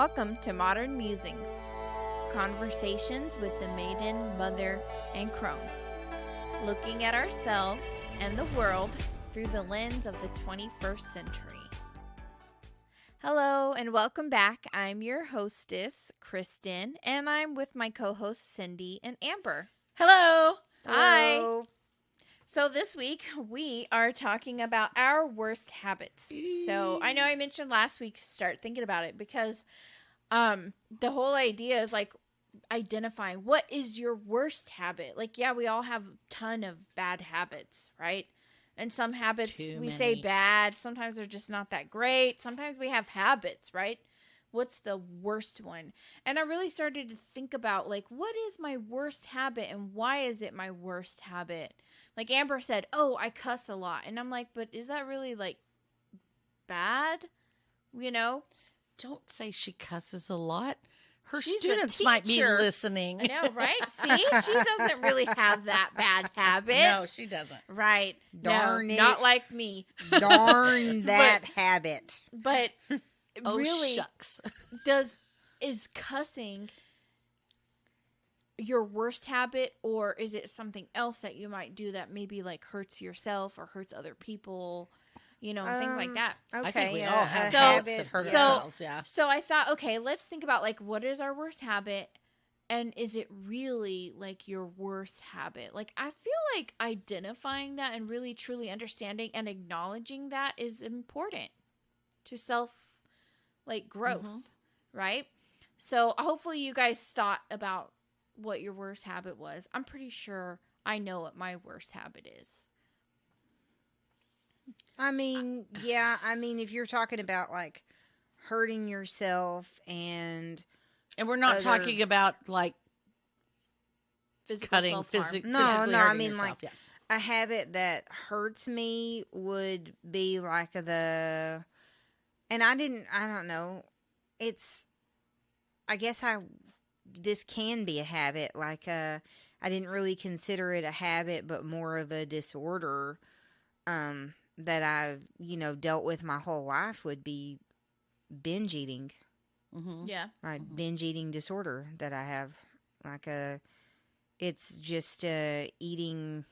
Welcome to Modern Musings, conversations with the maiden, mother, and crone, looking at ourselves and the world through the lens of the 21st century. Hello and welcome back. I'm your hostess, Kristen, and I'm with my co-hosts, Cindy and Amber. Hello. Hi. Hello. So this week, we are talking about our worst habits. So I know I mentioned last week to start thinking about it because the whole idea is like identifying what is your worst habit. Like, yeah, we all have a ton of bad habits, right? And some habits we say bad. Sometimes they're just not that great. Sometimes we have habits, right? What's the worst one? And I really started to think about, like, what is my worst habit and why is it my worst habit? Like Amber said, oh, I cuss a lot. And I'm like, but is that really, like, bad? You know? Don't say she cusses a lot. Her She's students might be listening. I know, right? See? She doesn't really have that bad habit. No, she doesn't. Right. Darn no, it. not like me. Darn that habit. But Oh, really, shucks. is cussing your worst habit, or is it something else that you might do that maybe like hurts yourself or hurts other people, you know, things like that? Okay, I think we all have So- habits that hurt so- ourselves, yeah. So I thought, okay, let's think about like what is our worst habit, and is it really like your worst habit? Like I feel like identifying that and really truly understanding and acknowledging that is important to self like growth, right? So hopefully you guys thought about what your worst habit was. I'm pretty sure I know what my worst habit is. I mean, yeah, if you're talking about like hurting yourself and we're not other- talking about like Physical cutting self-harm. physically. No, hurting I mean, yourself, like, yeah. a habit that hurts me would be like and I don't know. I guess this can be a habit. Like, I didn't really consider it a habit, but more of a disorder, that I've, dealt with my whole life would be binge eating. Mm-hmm. Yeah. My binge eating disorder that I have. Like, it's just, eating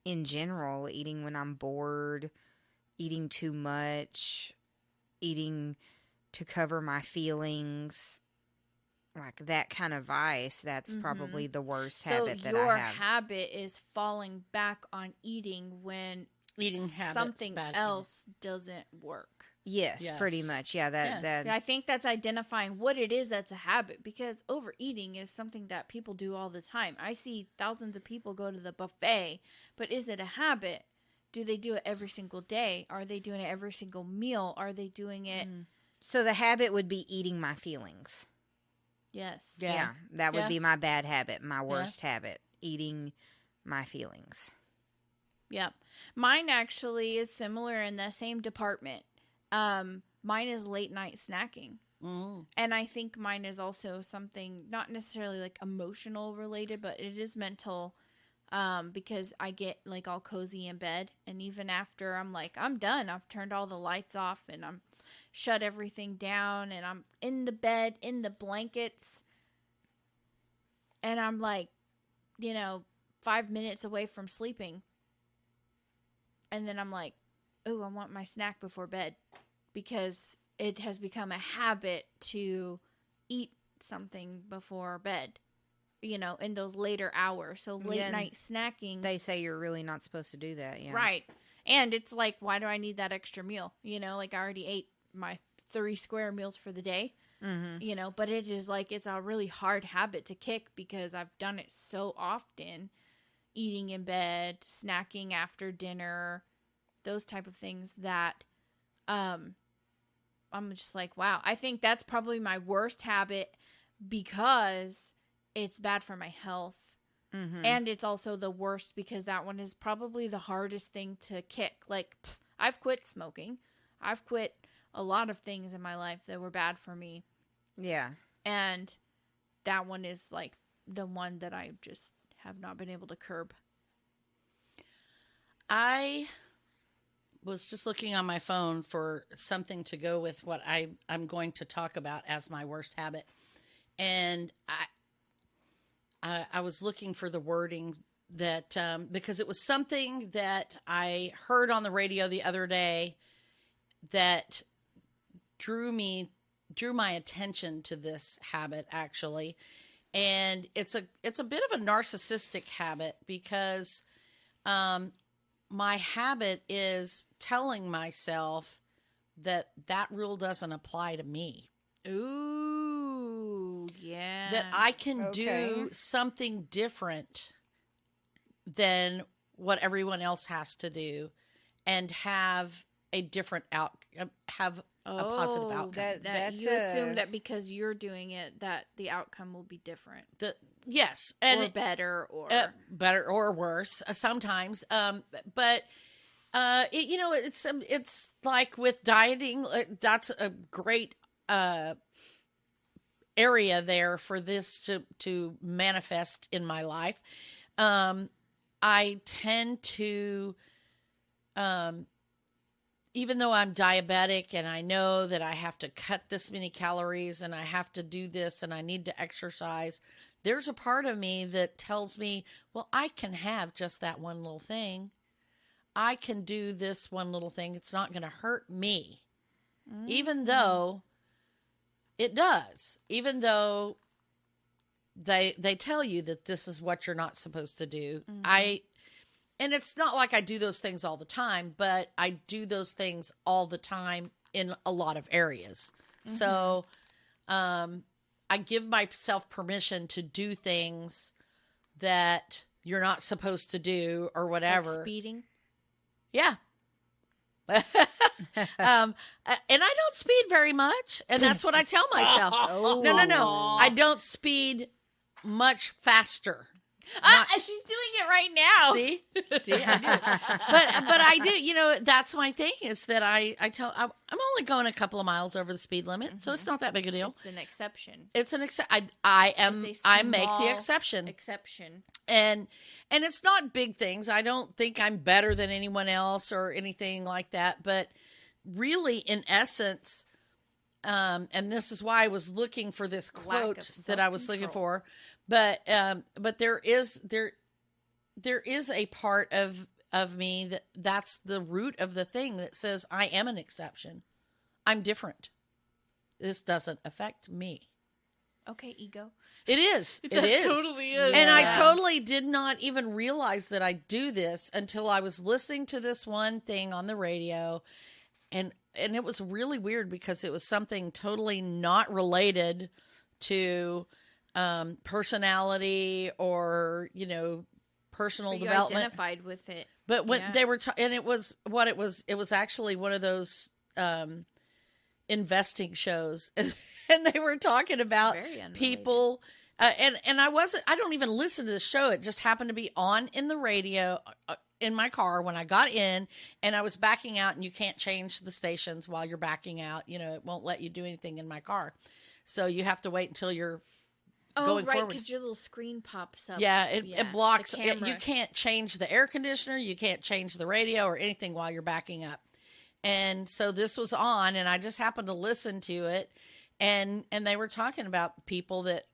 in general, eating when I'm bored, eating too much, eating to cover my feelings, like that kind of vice. That's probably the worst habit that So your I have. habit is falling back on eating when Eating habits, something bad else doesn't work. Yes, pretty Yes. much. Yeah, Yeah. that I think that's identifying what it is that's a habit, because overeating is something that people do all the time. I see thousands of people go to the buffet, but is it a habit? Do they do it every single day? Are they doing it every single meal? Are they doing it? So the habit would be eating my feelings. Yes. Yeah. That would Yeah. be my bad habit, my worst habit, eating my feelings. Yep. Mine actually is similar in the same department. Mine is late night snacking. Mm. And I think mine is also something not necessarily like emotional related, but it is mental, because I get like all cozy in bed. And even after I'm like, I'm done, I've turned all the lights off and I'm shut everything down and I'm in the bed, in the blankets. And I'm like, 5 minutes away from sleeping. And then I'm like, oh, I want my snack before bed, because it has become a habit to eat something before bed, in those later hours. So late night snacking. They say you're really not supposed to do that. Yeah. Right. And it's like, why do I need that extra meal? Like I already ate my 3 square meals for the day, but it is like, it's a really hard habit to kick because I've done it so often. Eating in bed, snacking after dinner, those type of things that I'm just like, wow. I think that's probably my worst habit because it's bad for my health. And it's also the worst because that one is probably the hardest thing to kick. Like, I've quit smoking. I've quit a lot of things in my life that were bad for me. Yeah. And that one is like the one that I just have not been able to curb. I was just looking on my phone for something to go with what I'm going to talk about as my worst habit. And I was looking for the wording that, because it was something that I heard on the radio the other day that drew my attention to this habit, actually. And it's a bit of a narcissistic habit, because my habit is telling myself that rule doesn't apply to me. Ooh, yeah. That I can Okay. do something different than what everyone else has to do, and have a different have a positive outcome. That That's you assume that because you're doing it, that the outcome will be different, Yes, or and better, or better or worse sometimes. But it's like with dieting. That's a great area there for this to manifest in my life. I tend to, even though I'm diabetic and I know that I have to cut this many calories and I have to do this and I need to exercise, there's a part of me that tells me, well, I can have just that one little thing. I can do this one little thing. It's not going to hurt me. Even though it does. Even though they tell you that this is what you're not supposed to do. And it's not like I do those things all the time, but I do those things all the time in a lot of areas. So I give myself permission to do things that you're not supposed to do or whatever. like speeding. Yeah. And I don't speed very much, and that's what I tell myself. No. I don't speed much faster. She's doing it right now. See, I do. But I do. That's my thing, is that I'm only going a couple of miles over the speed limit, so it's not that big a deal. It's an exception. It's an I make the small exception. Exception. And it's not big things. I don't think I'm better than anyone else or anything like that. But really, in essence, and this is why I was looking for this quote that I was looking for. But there is a part of me that's the root of the thing that says I am an exception. I'm different. This doesn't affect me. Okay, ego. It is. It That is. totally is. And I Yeah. totally did not even realize that I do this until I was listening to this one thing on the radio. And it was really weird, because it was something totally not related to personality or, personal But you development. identified with it. But when they were, and it was actually one of those investing shows, and they were talking about Very unrelated. people, and I don't even listen to the show. It just happened to be on in the radio in my car when I got in, and I was backing out, and you can't change the stations while you're backing out. It won't let you do anything in my car, so you have to wait until you're going right, forward. because your little screen pops up. Yeah, it blocks. the camera. You can't change the air conditioner. You can't change the radio or anything while you're backing up. And so this was on, and I just happened to listen to it, and they were talking about people that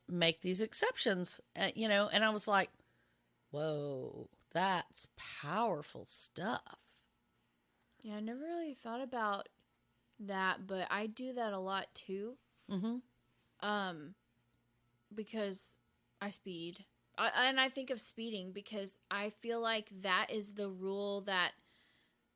make these exceptions, and I was like, whoa, that's powerful stuff. Yeah, I never really thought about that, but I do that a lot too. Because I speed. And I think of speeding because I feel like that is the rule that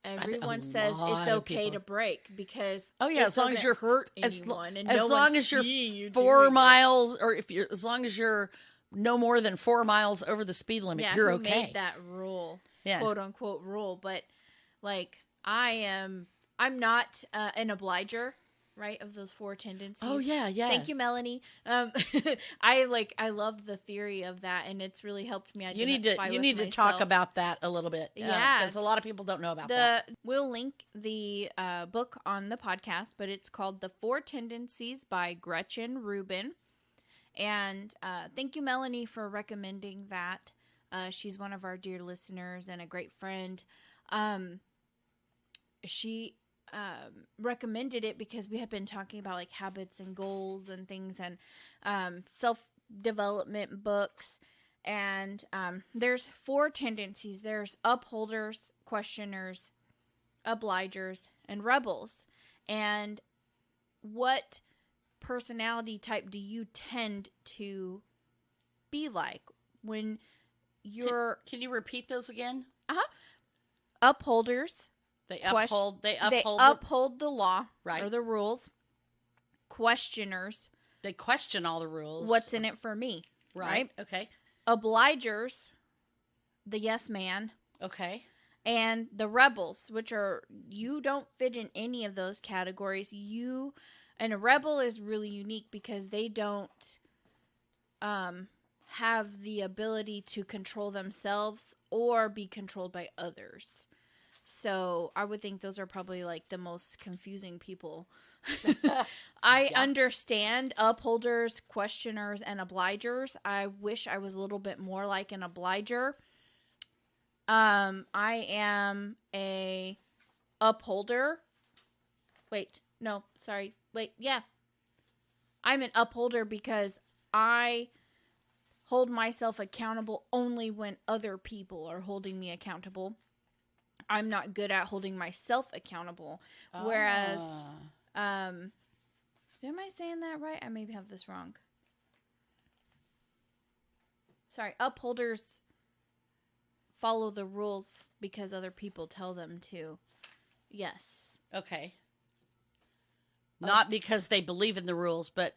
everyone says lot it's of okay people- to break, because Oh yeah, it as long as doesn't you're hurt as anyone, and as no long one's as you're seeing you 4 doing it. miles, or as long as you're no more than 4 miles over the speed limit, Yeah, you're who okay. made that rule, Yeah. quote unquote rule? But like I'm not an obliger, right? Of those 4 tendencies. Oh yeah. Thank you, Melanie. I love the theory of that, and it's really helped me You identify need to with talk myself. about that a little bit. Yeah. Because a lot of people don't know about that. We'll link the book on the podcast, but it's called The 4 Tendencies by Gretchen Rubin. And thank you, Melanie, for recommending that. She's one of our dear listeners and a great friend. she recommended it because we had been talking about like habits and goals and things, and self-development books. And there's 4 tendencies. There's upholders, questioners, obligers, and rebels. And what personality type do you tend to be like when you're... Can you repeat those again? Upholders. They They uphold uphold the law, right, or the rules. Questioners. They question all the rules. What's in it for me? Right. Okay. Obligers. The yes man. Okay. And the rebels, which are, you don't fit in any of those categories. And a rebel is really unique because they don't have the ability to control themselves or be controlled by others. So I would think those are probably like the most confusing people. I understand upholders, questioners, and obligers. I wish I was a little bit more like an obliger. I am a upholder. I'm an upholder because I hold myself accountable only when other people are holding me accountable. I'm not good at holding myself accountable. Whereas, am I saying that right? I maybe have this wrong. Sorry, upholders follow the rules because other people tell them to. Yes. Okay. Not because they believe in the rules, but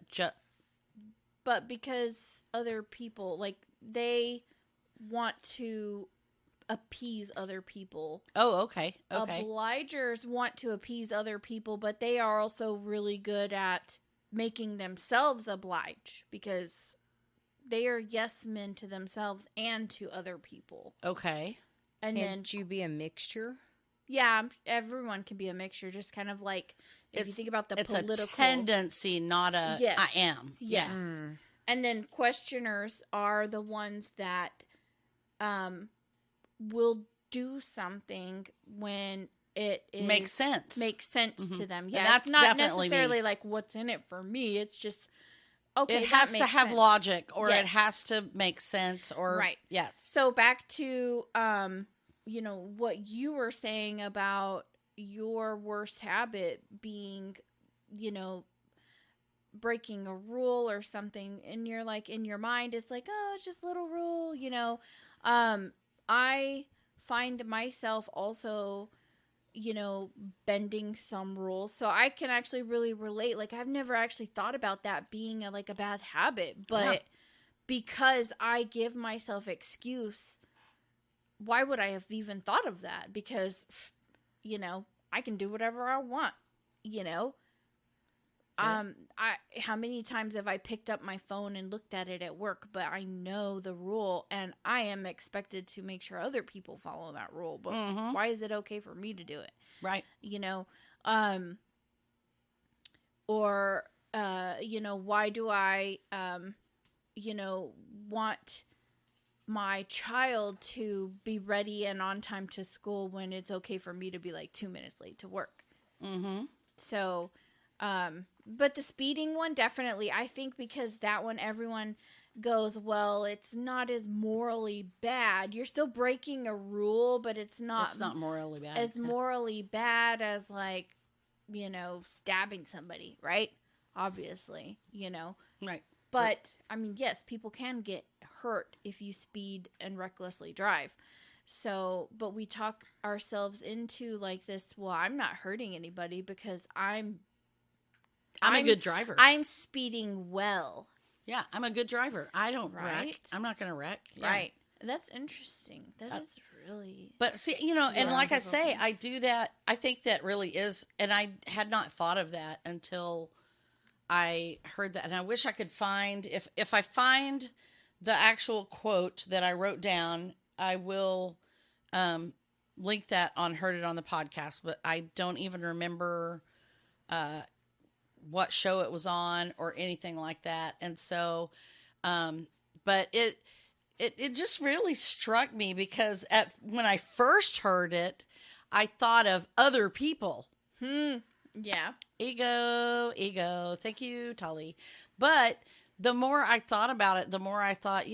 but because other people, like, they want to appease other people. Oh, okay. Okay. Obligers want to appease other people, but they are also really good at making themselves oblige because they are yes men to themselves and to other people. Okay. And Can't you be a mixture? Yeah, everyone can be a mixture. Just kind of like if you think about the political, it's a tendency, not a yes. I am. Yes. And then questioners are the ones that will do something when it makes sense to them. Yeah, that's it's not definitely necessarily me. like what's in it for me. It's just okay. It has to have sense. logic, or Yes. it has to make sense, or right. Yes. So back to what you were saying about your worst habit being, breaking a rule or something, and you're like, in your mind it's like, oh, it's just a little rule, I find myself also, bending some rules. So I can actually really relate. Like, I've never actually thought about that being a bad habit, but because I give myself excuse, why would I have even thought of that? Because, I can do whatever I want, how many times have I picked up my phone and looked at it at work, but I know the rule and I am expected to make sure other people follow that rule. But why is it okay for me to do it? Right. Why do I, want my child to be ready and on time to school when it's okay for me to be 2 minutes late to work? So, but the speeding one, definitely, I think, because that one, everyone goes, well, it's not as morally bad. You're still breaking a rule, but it's not morally bad. As morally bad as stabbing somebody, right? Obviously, Right. But I mean, yes, people can get hurt if you speed and recklessly drive. So, but we talk ourselves into this, well, I'm not hurting anybody because I'm a good driver. I'm speeding well. Yeah, I'm a good driver. I don't Right? wreck. I'm not going to wreck. Yeah. Right. That's interesting. That is really... But see, and like I say, I do that. I think that really is, and I had not thought of that until I heard that. And I wish I could find, if I find the actual quote that I wrote down, I will link that on Heard It on the Podcast. But I don't even remember what show it was on or anything like that. And so, but it just really struck me because when I first heard it, I thought of other people. Yeah. Ego. Thank you, Tully. But the more I thought about it, the more I thought,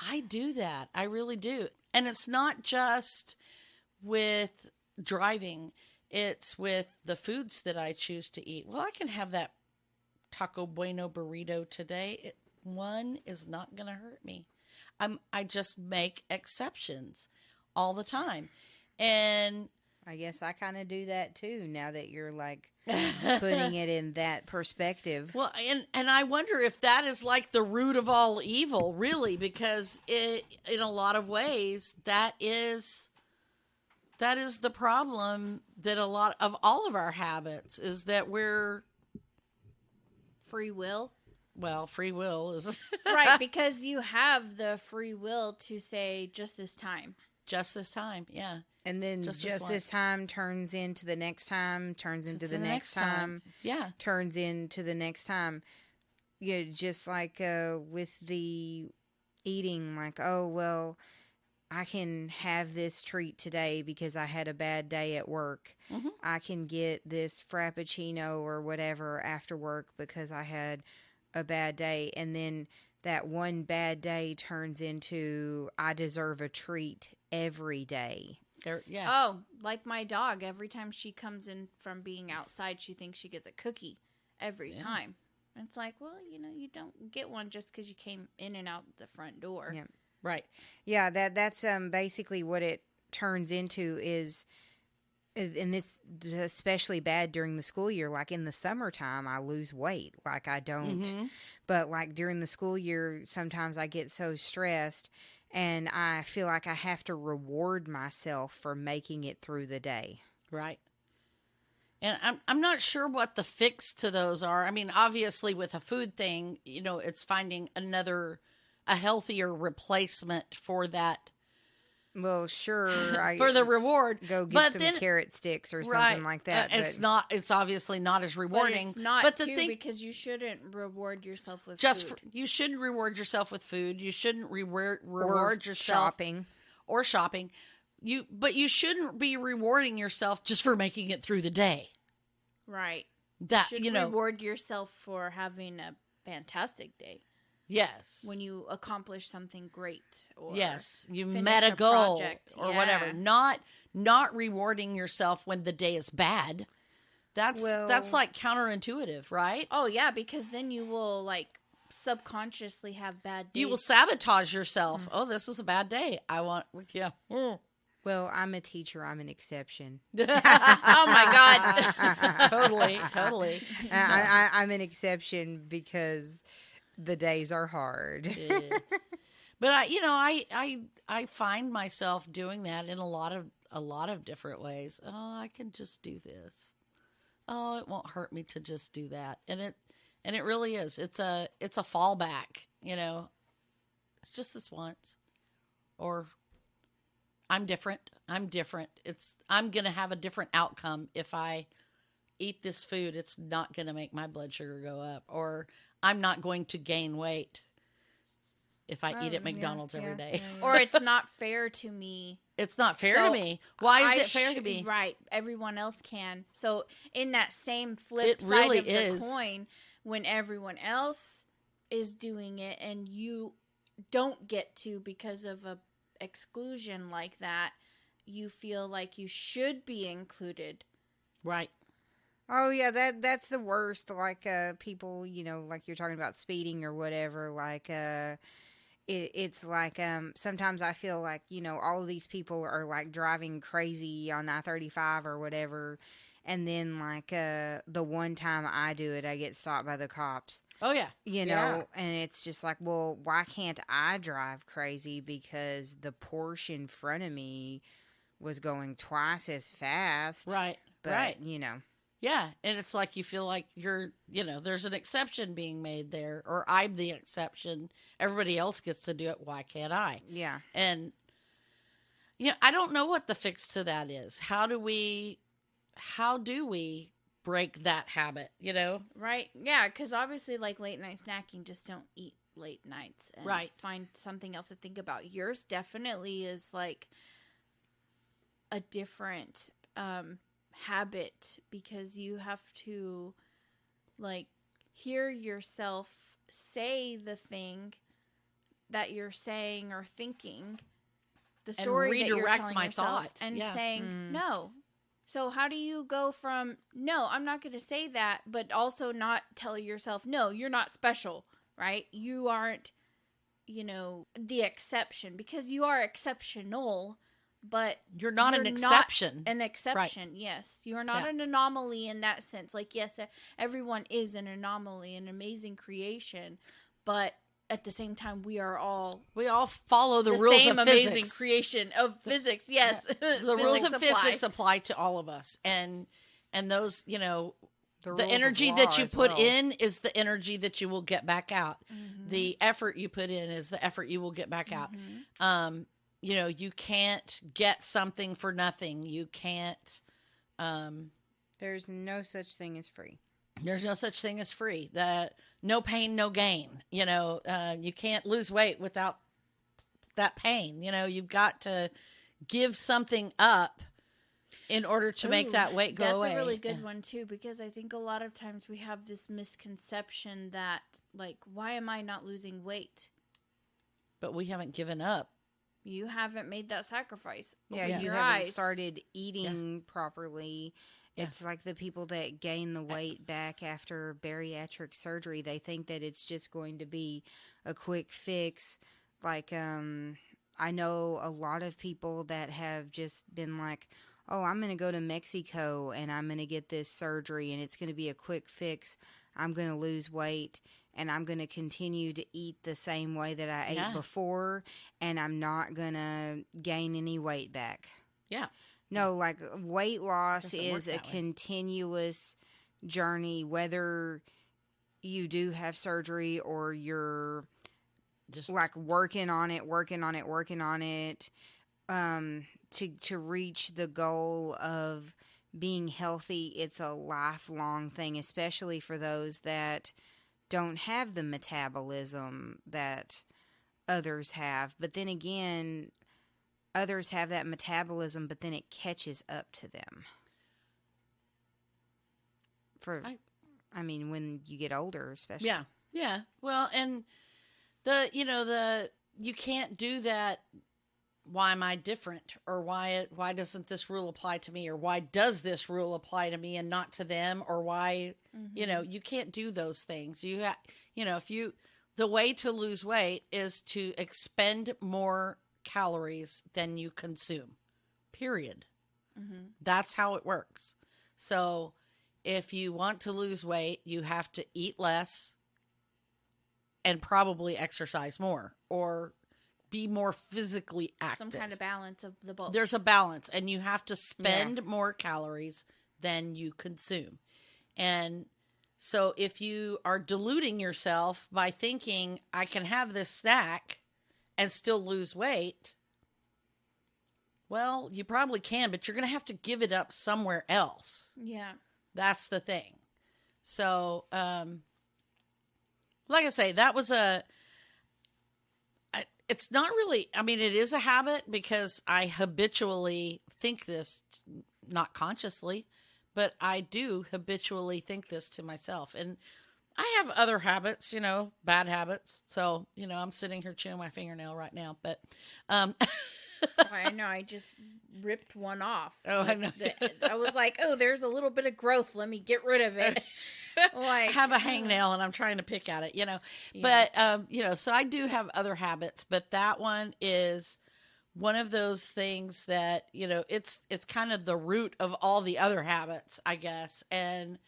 I do that. I really do. And it's not just with driving. It's with the foods that I choose to eat. Well, I can have that Taco Bueno burrito today. One is not going to hurt me. I just make exceptions all the time. And I guess I kind of do that too now that you're like putting it in that perspective. well, and I wonder if that is like the root of all evil, really, because in a lot of ways that is the problem that a lot of all of our habits is that we're Free will. free will is Right, because you have the free will to say just this time. just this time, yeah. And then Just just, this this once. time turns into the next time, turns into It's the in next time, Yeah. turns into the next time. Yeah, just like with the eating, like, oh, well, I can have this treat today because I had a bad day at work. Mhm. I can get this Frappuccino or whatever after work because I had a bad day. And then that one bad day turns into I deserve a treat every day. Yeah. Oh, like my dog. Every time she comes in from being outside, she thinks she gets a cookie every time. And it's like, well, you don't get one just because you came in and out the front door. Yeah. Right. Yeah, that's basically what it turns into is, and this is especially bad during the school year. Like in the summertime, I lose weight. Like I don't, but like during the school year, sometimes I get so stressed and I feel like I have to reward myself for making it through the day. Right. And I'm not sure what the fix to those are. I mean, obviously with a food thing, it's finding a healthier replacement for that. Well, sure, For the reward. go get But some then- carrot sticks or Right. something like that. It's obviously not as But rewarding. it's not but the too, thing, because you shouldn't reward yourself with just food. you shouldn't reward yourself with food. You shouldn't reward or yourself shopping. or shopping. But you shouldn't be rewarding yourself just for making it through the day. Right. That You should reward yourself for having a fantastic day yes. when you accomplish something great. Or Yes, you finish met a a goal project. or Yeah. whatever. Not rewarding yourself when the day is bad. That's like counterintuitive, right? Oh, yeah, because then you will, like, subconsciously have bad days. You will sabotage yourself. Oh, this was a bad day. Well, I'm a teacher. I'm an exception. Oh, my God. Totally. I'm an exception because the days are hard. Yeah. But I find myself doing that in a lot of different ways. Oh, I can just do this. Oh, it won't hurt me to just do that. And it really is. It's a fallback, It's just this once. Or I'm different. I'm going to have a different outcome if I eat this food. It's not going to make my blood sugar go up. Or I'm not going to gain weight if I eat at McDonald's every day. Or it's not fair to me. It's not fair So, to me. Why is I it fair to me? Right. Everyone else can. So in that same flip It side really of the is. coin, when everyone else is doing it and you don't get to because of a exclusion like that, you feel like you should be included. Right. Oh yeah, that's the worst. Like people, like you're talking about speeding or whatever. Like it's like sometimes I feel like all of these people are like driving crazy on I-35 or whatever, and then like the one time I do it, I get stopped by the cops. Oh yeah. And it's just like, well, why can't I drive crazy because the Porsche in front of me was going twice as fast? Right. But, right. Yeah, and it's like you feel like you're, there's an exception being made there, or I'm the exception. Everybody else gets to do it. Why can't I? Yeah. And, I don't know what the fix to that is. How do we break that habit, Right? Yeah, because obviously, like, late night snacking, just don't eat late nights. And Right. find something else to think about. Yours definitely is like a different habit, because you have to like hear yourself say the thing that you're saying or thinking, the story that you're redirect telling my yourself, thought. and Yeah. saying no. So how do you go from no, I'm not going to say that, but also not tell yourself no, you're not special, right? You aren't, the exception, because you are exceptional, but You're not an exception. an exception, yes. You are not Yeah. an anomaly in that sense. Like, yes, everyone is an anomaly, an amazing creation, but at the same time, we all We all follow the rules same of amazing physics. creation of physics. Yes, The rules of physics apply to all of us, and those, The rules the of energy law that you as put well. in is the energy that you will get back out. The effort you put in is the effort you will get back out. You can't get something for nothing. You can't. There's no such thing as free. There's no such thing as free. That no pain, no gain. You can't lose weight without that pain. You've got to give something up in order to make that weight go away. That's a really good one too, because I think a lot of times we have this misconception that, like, why am I not losing weight? But we haven't given up. You haven't made that sacrifice. Yeah, Open you your haven't eyes. started eating properly. Yeah. It's like the people that gain the weight back after bariatric surgery. They think that it's just going to be a quick fix. Like, I know a lot of people that have just been like, oh, I'm going to go to Mexico and I'm going to get this surgery and it's going to be a quick fix. I'm going to lose weight and I'm going to continue to eat the same way that I ate before, and I'm not going to gain any weight back. Yeah. No, like, weight loss Doesn't work is a that way. continuous journey, whether you do have surgery or you're Just like working on it, to reach the goal of being healthy. It's a lifelong thing, especially for those that don't have the metabolism that others have. But then again, others have that metabolism, but then it catches up to them. When you get older, especially. Yeah. Yeah. Well, and you can't do that. Why am I different? Or why doesn't this rule apply to me? Or why does this rule apply to me and not to them? Or why, you can't do those things. The way to lose weight is to expend more calories than you consume, period. That's how it works. So if you want to lose weight, you have to eat less and probably exercise more, or be more physically active. Some kind of balance of the both. There's a balance, and you have to spend more calories than you consume. And so if you are deluding yourself by thinking, I can have this snack and still lose weight, well, you probably can, but you're going to have to give it up somewhere else. Yeah. That's the thing. So, like I say, that was it's not really, it is a habit because I habitually think this, not consciously, but I do habitually think this to myself. And I have other habits, bad habits. So, I'm sitting here chewing my fingernail right now, but, I know. I just ripped one off. Oh, I know. I was like, oh, there's a little bit of growth. Let me get rid of it. I have a hangnail and I'm trying to pick at it, Yeah. But, so I do have other habits, but that one is one of those things that, it's kind of the root of all the other habits, I guess. And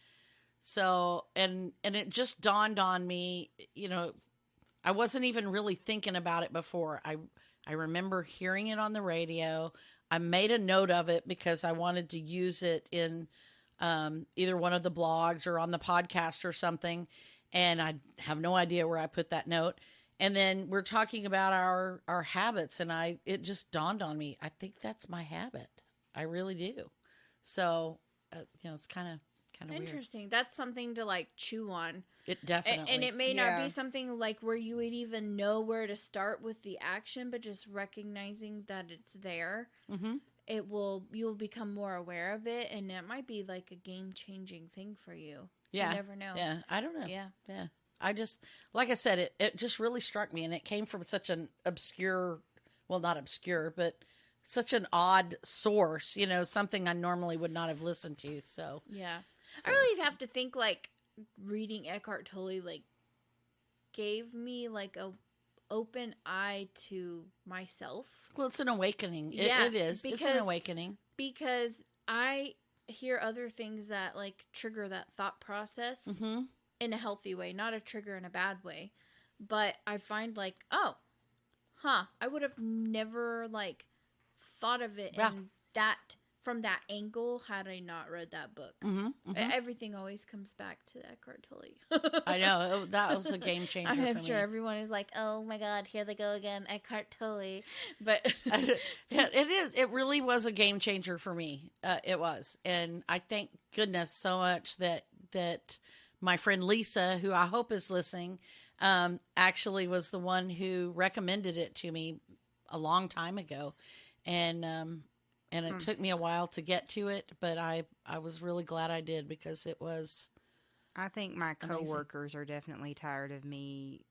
so, and it just dawned on me, I wasn't even really thinking about it before. I remember hearing it on the radio. I made a note of it because I wanted to use it in either one of the blogs or on the podcast or something. And I have no idea where I put that note. And then we're talking about our habits, and it just dawned on me. I think that's my habit. I really do. So, it's kind of weird. Interesting. That's something to like chew on. It definitely. And it may not Yeah. be something like where you would even know where to start with the action, but just recognizing that it's there. Mm-hmm. you'll become more aware of it, and it might be like a game-changing thing for you. Yeah. You never know. Yeah. I don't know. Yeah. Yeah. I just, like I said, it just really struck me, and it came from such an obscure, well, not obscure, but such an odd source, something I normally would not have listened to. So, Yeah. I really have to think, like, reading Eckhart Tolle, like, gave me, like, a open eye to myself. well, it's an awakening. Yeah, It is. It's an because- awakening. Because I hear other things that, like, trigger that thought process Mm-hmm. in a healthy way, not a trigger in a bad way. But I find, like, I would have never, like, thought of it Yeah. in that, from that angle had I not read that book. Mm-hmm. Mm-hmm. Everything always comes back to Eckhart Tolle. I know. That was a game changer I'm for sure me. everyone is like, oh my God, here they go again, Eckhart Tolle. But It is. It really was a game changer for me. It was. And I thank goodness so much that my friend Lisa, who I hope is listening, actually was the one who recommended it to me a long time ago. And it took me a while to get to it, but I was really glad I did, because it was I think my amazing. coworkers are definitely tired of me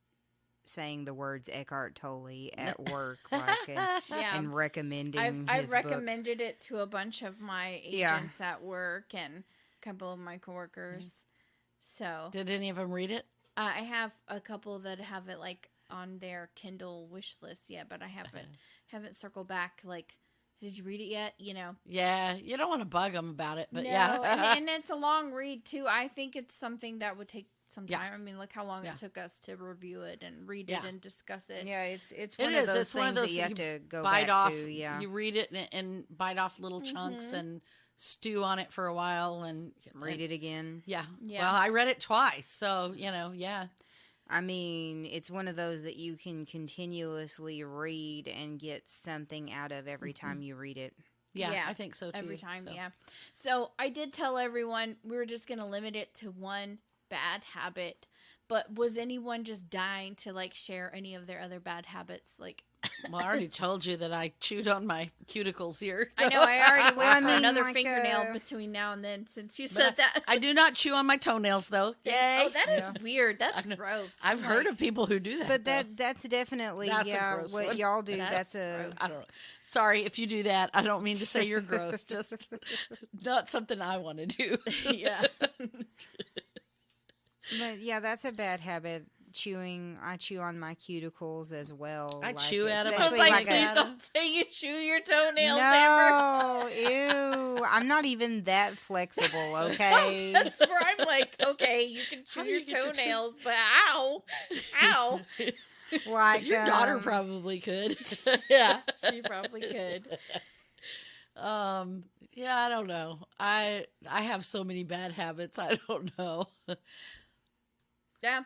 saying the words Eckhart Tolle at work, like, yeah, and recommending I've his book. recommended it to a bunch of my Yeah. agents at work and a couple of my coworkers. So Did any of them read it? I have a couple that have it like on their Kindle wish list yet, but I haven't circled back. Like, did you read it yet? Yeah, you don't want to bug them about it, but no, yeah. and it's a long read too. I think it's something that would take some Yeah. time. I mean, look how long Yeah. it took us to review it and read Yeah. it and discuss it. Yeah, it's It one is. of those It's one of things those that you have you to go bite back off. to. Yeah, You read it and bite off little chunks and stew on it for a while and read it again. Yeah. Yeah. Well, I read it twice, so yeah. I mean, it's one of those that you can continuously read and get something out of every time you read it. Yeah, Yeah, I think so too. Every time, so. yeah. So I did tell everyone we were just going to limit it to one bad habit. But was anyone just dying to like share any of their other bad habits? Like, Well, I already told you that I chewed on my cuticles here. I know I already Well, I went for mean, another like, fingernail between now and then since you But said that. I do not chew on my toenails, though. Yay! Oh, that is Yeah. weird. That's I know. gross. I've heard of people who do that. But though. that's definitely That's a yeah gross what one. y'all do. That's That's a gross. I don't know. Sorry if you do that. I don't mean to say you're gross. Just not something I want to do. yeah. but yeah, that's a bad habit. Chewing, I chew on my cuticles as well. I like, chew at 'em. I was especially like, like please a- don't say you chew your toenails, Amber. No, ew. I'm not even that flexible, okay? That's where I'm like, okay, you can chew How do your you get your toenails, but ow, ow. Like Your daughter um, probably could. Yeah, she probably could. Yeah, I don't know. I have so many bad habits. I don't know. Yeah,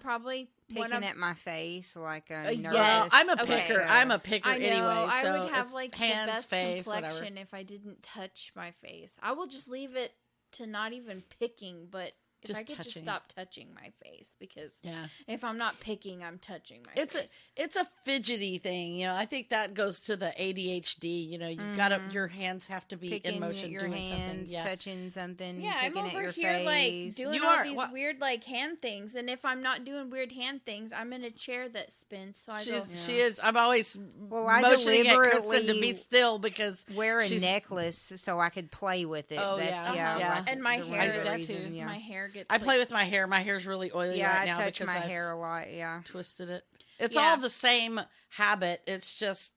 probably one picking of. at my face, like yes. nervous. Well, I'm a Okay. picker. I'm a picker I know. anyway. So I would have it's like hands, the best face, complexion whatever. if I didn't touch my face. I will just leave it to not even picking, but if Just I could just touching. stop touching my face, because Yeah. if I'm not picking, I'm touching my It's face. a fidgety thing, I think that goes to the ADHD. You've got to your hands have to be picking in motion, your doing hands, something. Yeah, touching something, Yeah, I'm picking at over your here like face. doing You all are- these what- weird like hand things, and if I'm not doing weird hand things, I'm in a chair that spins. So I go, she is. I'm always I motioning at Kristen to deliberately be still because wear a she's- necklace so I could play with it. Oh, That's, yeah. yeah, Yeah. like and my the hair, I do that reason, too. yeah. my hair gets. I play like, with my hair. My hair's really oily Yeah, right I now touch because my I've hair a lot. Yeah, twisted it. It's Yeah. all the same habit. It's just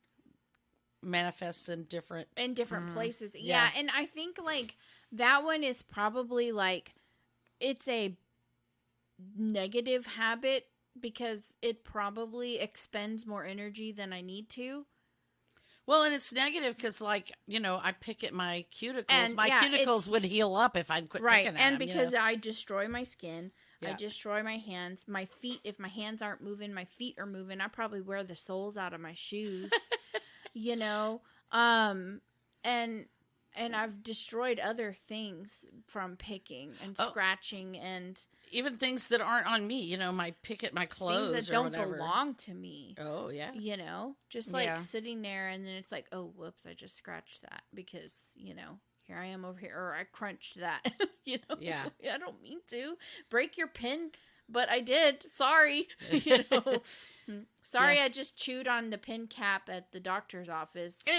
manifests in different. in different places. Yeah. Yeah, and I think like that one is probably like it's a negative habit because it probably expends more energy than I need to. Well, and it's negative because, like, I pick at my cuticles. And, my yeah, cuticles would it's- heal up if I'd quit Right, picking at and them, because I destroy my skin, I Yeah. destroy my hands, my feet. If my hands aren't moving, my feet are moving. I probably wear the soles out of my shoes, and And I've destroyed other things from picking and Oh. scratching and Even things that aren't on me, you know, my clothes things that or don't whatever. belong to me. Oh, yeah. You know, just like Yeah. sitting there and then it's like, oh, whoops, I just scratched that because, you know, here I am over here, or I crunched that, you know? Yeah. I don't mean to break your pen, but I did. Sorry. You know? Sorry, Yeah. I just chewed on the pen cap at the doctor's office. Ew.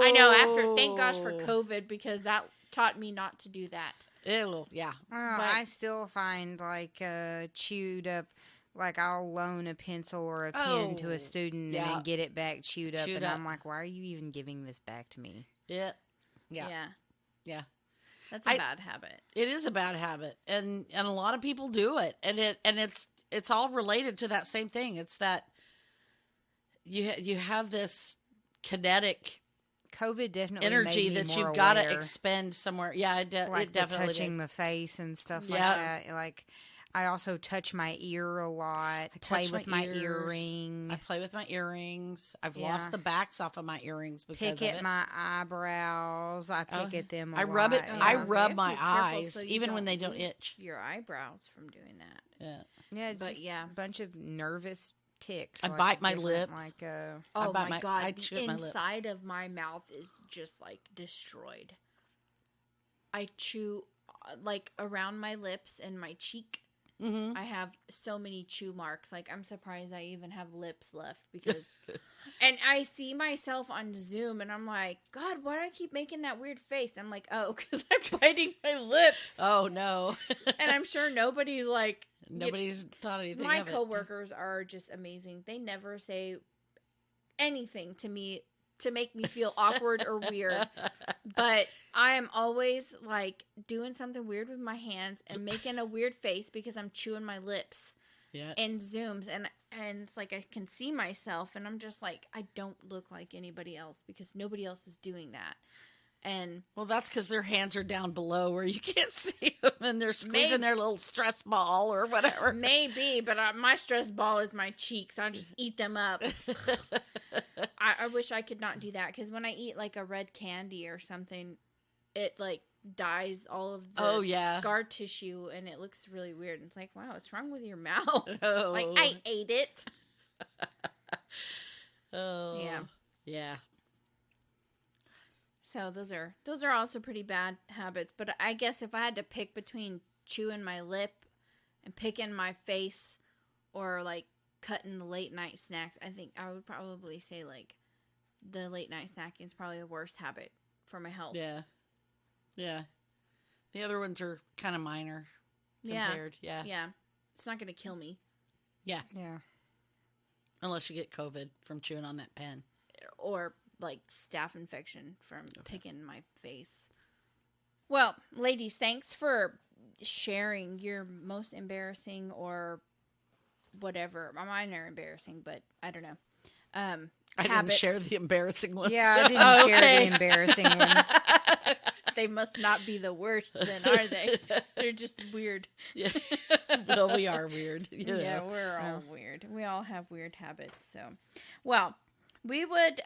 I know, thank gosh for COVID because that taught me not to do that. Ew, yeah. Well, But- I still find like chewed up. Like I'll loan a pencil or a pen to Oh, a student yeah. and then get it back chewed up, Chewed and up. I'm like, why are you even giving this back to me? Yeah. Yeah. Yeah. That's a I- bad habit. It is a bad habit, and a lot of people do it, and it's all related to that same thing. It's that you have this kinetic COVID definitely energy made me that more you've got to aware, expend somewhere. Yeah, like it the definitely touching did. the face and stuff Yeah. like that. Like I also touch my ear a lot. Play touch with my my ears. earring. I play with my earrings. I've Yeah. lost the backs off of my earrings because Pick of at it. my eyebrows. I pick Oh, at them. I I rub it. lot. I Yeah. rub You my have to be careful eyes, so you even when they don't lose itch. your eyebrows from doing that. Yeah. Yeah, it's But just yeah. a bunch of nervous ticks. I like bite my different, lips. Like Oh bite my my- god, I the chew my lips. inside of my mouth is just like destroyed. I chew like around my lips and my cheek. Mm-hmm. I have so many chew marks. Like I'm surprised I even have lips left because and I see myself on Zoom and I'm like, God, why do I keep making that weird face? I'm like, oh, because I'm biting my lips. Oh no. And I'm sure nobody like Nobody's thought anything my of it. coworkers are just amazing. They never say anything to me to make me feel awkward or weird. But I am always like doing something weird with my hands and making a weird face because I'm chewing my lips Yeah. in Zooms and it's like I can see myself and I'm just like I don't look like anybody else because nobody else is doing that. And Well, that's because their hands are down below where you can't see them, and they're squeezing Maybe. their little stress ball or whatever. maybe, but my stress ball is my cheeks. I just eat them up. I wish I could not do that because when I eat like a red candy or something, it like dyes all of the Oh, yeah. scar tissue and it looks really weird. It's like, wow, what's wrong with your mouth? Oh. Like I ate it. Oh. Yeah. Yeah. So those are also pretty bad habits. But I guess if I had to pick between chewing my lip and picking my face or like cutting the late night snacks, I think I would probably say like the late night snacking is probably the worst habit for my health. Yeah. Yeah. The other ones are kind of minor Yeah. compared. Yeah. Yeah. It's not going to kill me. Yeah. yeah. Unless you get COVID from chewing on that pen. Or like staph infection from picking my face. Well, ladies, thanks for sharing your most embarrassing or whatever. Mine are embarrassing, but I don't know. I didn't Habits. share the embarrassing ones. Yeah, I didn't Oh, share okay. the embarrassing ones. They must not be the worst, then, are they? They're just weird. Yeah. Well, we are weird. You know. Yeah, we're all weird. We all have weird habits. So, well, we would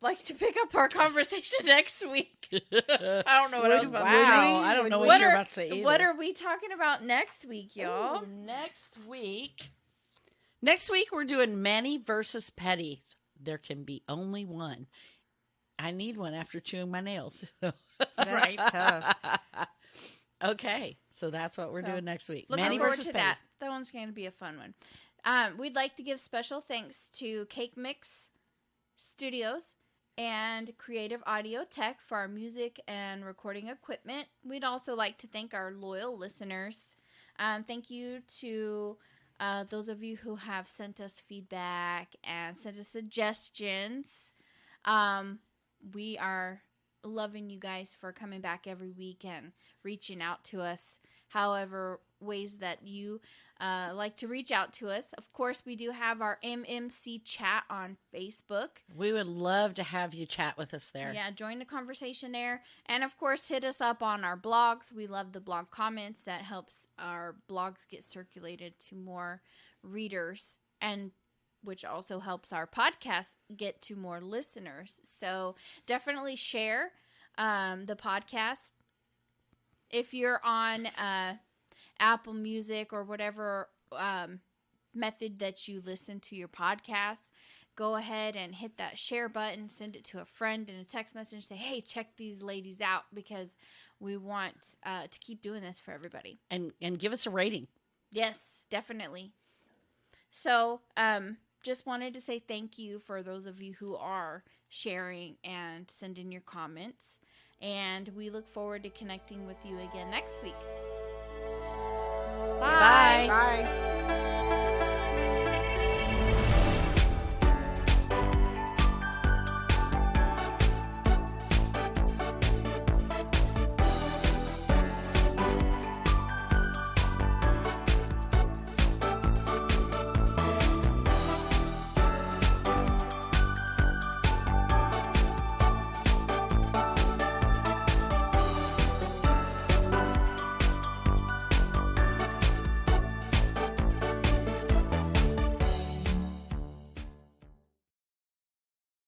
like to pick up our conversation next week. I don't know what I was about to say. Wow. I don't know what you're about to say either. What are we talking about next week, y'all? Ooh, Next week we're doing Manny versus Petty. There can be only one. I need one after chewing my nails. That's tough. Okay, so that's what we're So, doing next week. Looking Manny forward versus to Petty. that. That one's going to be a fun one. We'd like to give special thanks to Cake Mix Studios and Creative Audio Tech for our music and recording equipment. We'd also like to thank our loyal listeners. Thank you to those of you who have sent us feedback and sent us suggestions. We are loving you guys for coming back every week and reaching out to us however ways that you like to reach out to us. Of course, we do have our MMC chat on Facebook. We would love to have you chat with us there. Yeah, join the conversation there. And of course, hit us up on our blogs. We love the blog comments. That helps our blogs get circulated to more readers. And which also helps our podcast get to more listeners. So definitely share the podcast. If you're on Apple Music or whatever method that you listen to your podcast, go ahead and hit that share button, send it to a friend in a text message, say, hey, check these ladies out, because we want to keep doing this for everybody. And give us a rating. Yes, definitely. So just wanted to say thank you for those of you who are sharing and sending your comments. And we look forward to connecting with you again next week. Bye. Bye. Bye.